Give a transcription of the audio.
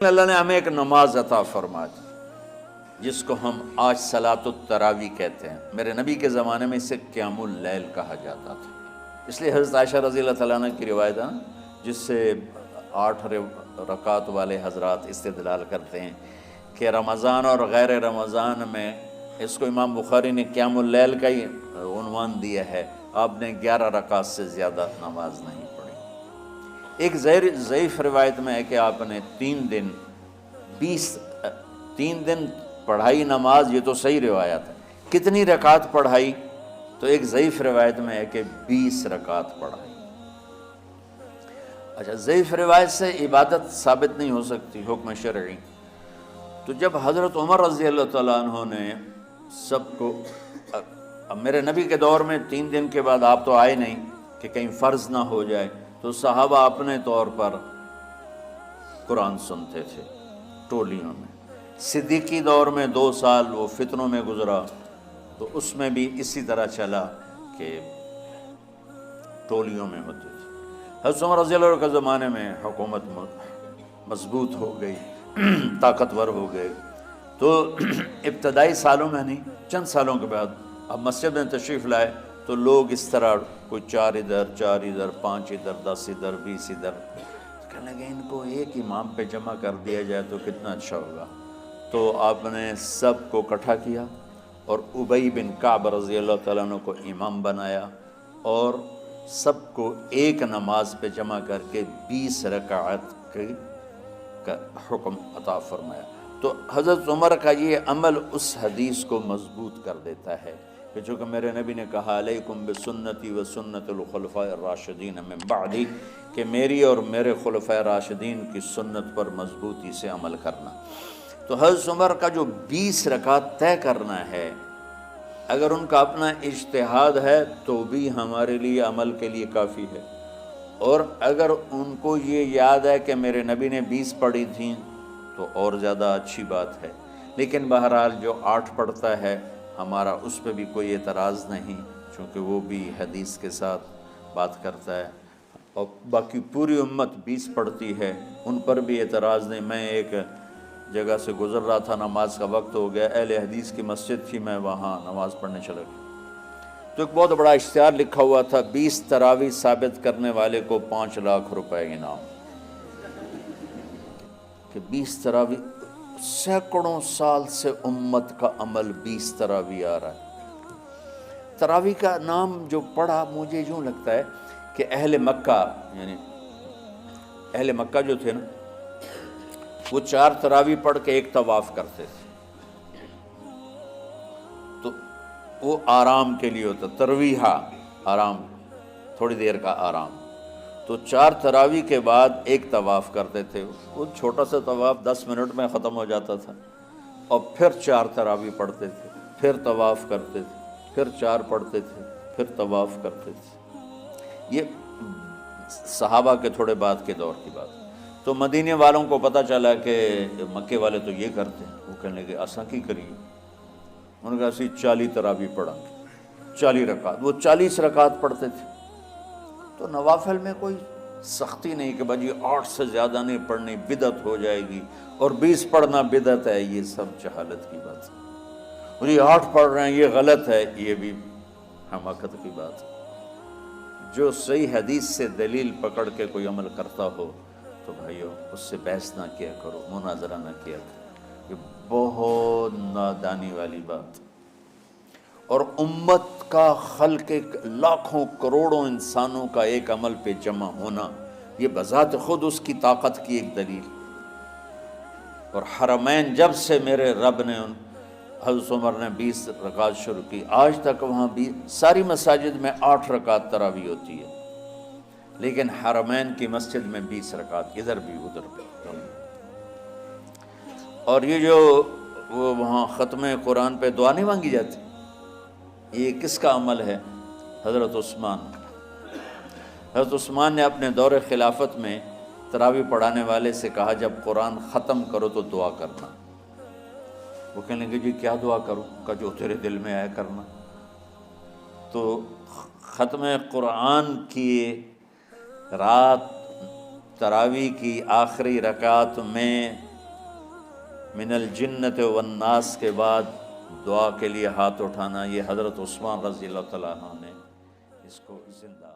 میں اللہ نے ہمیں ایک نماز عطا فرما دی جس کو ہم آج صلاۃ التراویح کہتے ہیں. میرے نبی کے زمانے میں اسے قیام اللیل کہا جاتا تھا. اس لیے حضرت عائشہ رضی اللہ تعالیٰ عنہ کی روایت ہے نا، جس سے 8 رکعت والے حضرات استدلال کرتے ہیں کہ رمضان اور غیر رمضان میں اس کو امام بخاری نے قیام اللیل کا ہی عنوان دیا ہے. آپ نے 11 رکعت سے زیادہ نماز نہیں پڑھی. ایک ضعیف روایت میں ہے کہ آپ نے 3 دن پڑھائی نماز. یہ تو صحیح روایت ہے. کتنی رکعت پڑھائی؟ تو ایک ضعیف روایت میں ہے کہ 20 رکعت پڑھائی. اچھا، ضعیف روایت سے عبادت ثابت نہیں ہو سکتی حکم شرعی. تو جب حضرت عمر رضی اللہ تعالیٰ عنہ نے سب کو، اب میرے نبی کے دور میں 3 دن کے بعد آپ تو آئے نہیں کہ کہیں فرض نہ ہو جائے، تو صحابہ اپنے طور پر قرآن سنتے تھے ٹولیوں میں. صدیقی دور میں 2 سال وہ فتنوں میں گزرا، تو اس میں بھی اسی طرح چلا کہ ٹولیوں میں ہوتے تھے. حضرت عمر رضی اللہ عنہ کے زمانے میں حکومت مضبوط ہو گئی، طاقتور ہو گئے. تو ابتدائی سالوں میں نہیں، چند سالوں کے بعد اب مسجد میں تشریف لائے تو لوگ اس طرح کوئی 4 ادھر 4 ادھر 5 ادھر 10 ادھر 20 ادھر، کہنے لگے ان کو ایک امام پہ جمع کر دیا جائے تو کتنا اچھا ہوگا. تو آپ نے سب کو اکٹھا کیا اور ابی بن کعب رضی اللہ تعالیٰ عنہ کو امام بنایا اور سب کو ایک نماز پہ جمع کر کے 20 رکعت کا حکم عطا فرمایا. تو حضرت عمر کا یہ عمل اس حدیث کو مضبوط کر دیتا ہے کہ چونکہ میرے نبی نے کہا علیکم بسنتی و سنت الخلفاء الراشدین من بعدی، کہ میری اور میرے خلفاء راشدین کی سنت پر مضبوطی سے عمل کرنا. تو حضرت عمر کا جو 20 رکعت طے کرنا ہے، اگر ان کا اپنا اجتہاد ہے تو بھی ہمارے لیے عمل کے لیے کافی ہے، اور اگر ان کو یہ یاد ہے کہ میرے نبی نے 20 پڑھی تھیں تو اور زیادہ اچھی بات ہے. لیکن بہرحال جو 8 پڑھتا ہے ہمارا اس پہ بھی کوئی اعتراض نہیں، چونکہ وہ بھی حدیث کے ساتھ بات کرتا ہے، اور باقی پوری امت 20 پڑھتی ہے ان پر بھی اعتراض نہیں. میں ایک جگہ سے گزر رہا تھا، نماز کا وقت ہو گیا، اہل حدیث کی مسجد تھی، میں وہاں نماز پڑھنے چلا گیا تو ایک بہت بڑا اشتہار لکھا ہوا تھا، 20 تراویح ثابت کرنے والے کو 5 لاکھ روپے انعام. کہ 20 تراویح، سینکڑوں سال سے امت کا عمل 20 تراویح آ رہا ہے. تراویح کا نام جو پڑھا مجھے یوں لگتا ہے کہ اہل مکہ، یعنی اہل مکہ جو تھے نا، وہ 4 تراویح پڑھ کے ایک طواف کرتے تھے. تو وہ آرام کے لیے ہوتا، ترویحہ آرام، تھوڑی دیر کا آرام. تو 4 تراویح کے بعد ایک طواف کرتے تھے. وہ چھوٹا سا طواف 10 منٹ میں ختم ہو جاتا تھا، اور پھر 4 تراویح پڑھتے تھے، پھر طواف کرتے تھے، پھر 4 پڑھتے تھے، پھر طواف کرتے تھے. یہ صحابہ کے تھوڑے بعد کے دور کی بات. تو مدینے والوں کو پتہ چلا کہ مکے والے تو یہ کرتے ہیں. وہ کہنے لگے اساں کی کریے؟ انہوں نے کہا اسی 40 تراویح پڑھا، 40 رکعت. وہ 40 رکعت پڑھتے تھے. تو نوافل میں کوئی سختی نہیں کہ بھائی 8 سے زیادہ نہیں پڑھنی، بدعت ہو جائے گی، اور 20 پڑھنا بدعت ہے. یہ سب جہالت کی بات ہے. اور یہ 8 پڑھ رہے ہیں یہ غلط ہے، یہ بھی حماقت کی بات ہے. جو صحیح حدیث سے دلیل پکڑ کے کوئی عمل کرتا ہو تو بھائیو اس سے بحث نہ کیا کرو، مناظرہ نہ کیا کرو. یہ بہت نادانی والی بات. اور امت کا خلق، لاکھوں کروڑوں انسانوں کا ایک عمل پہ جمع ہونا، یہ بذات خود اس کی طاقت کی ایک دلیل. اور حرمین جب سے میرے رب نے حضرت عمر نے 20 رکعت شروع کی، آج تک وہاں بھی ساری مساجد میں 8 رکعت تراویح ہوتی ہے، لیکن حرمین کی مسجد میں 20 رکعت، ادھر بھی ادھر بھی. اور یہ جو وہ وہاں ختم قرآن پہ دعا نہیں مانگی جاتی، یہ کس کا عمل ہے؟ حضرت عثمان. حضرت عثمان نے اپنے دور خلافت میں تراویح پڑھانے والے سے کہا جب قرآن ختم کرو تو دعا کرنا. وہ کہنے لگے جی کیا دعا کروں؟ کہ جو تیرے دل میں آیا کرنا. تو ختم قرآن کی رات تراویح کی آخری رکعت میں من الجنت والناس کے بعد دعا کے لیے ہاتھ اٹھانا، یہ حضرت عثمان رضی اللہ تعالیٰ عنہ نے اس کو زندہ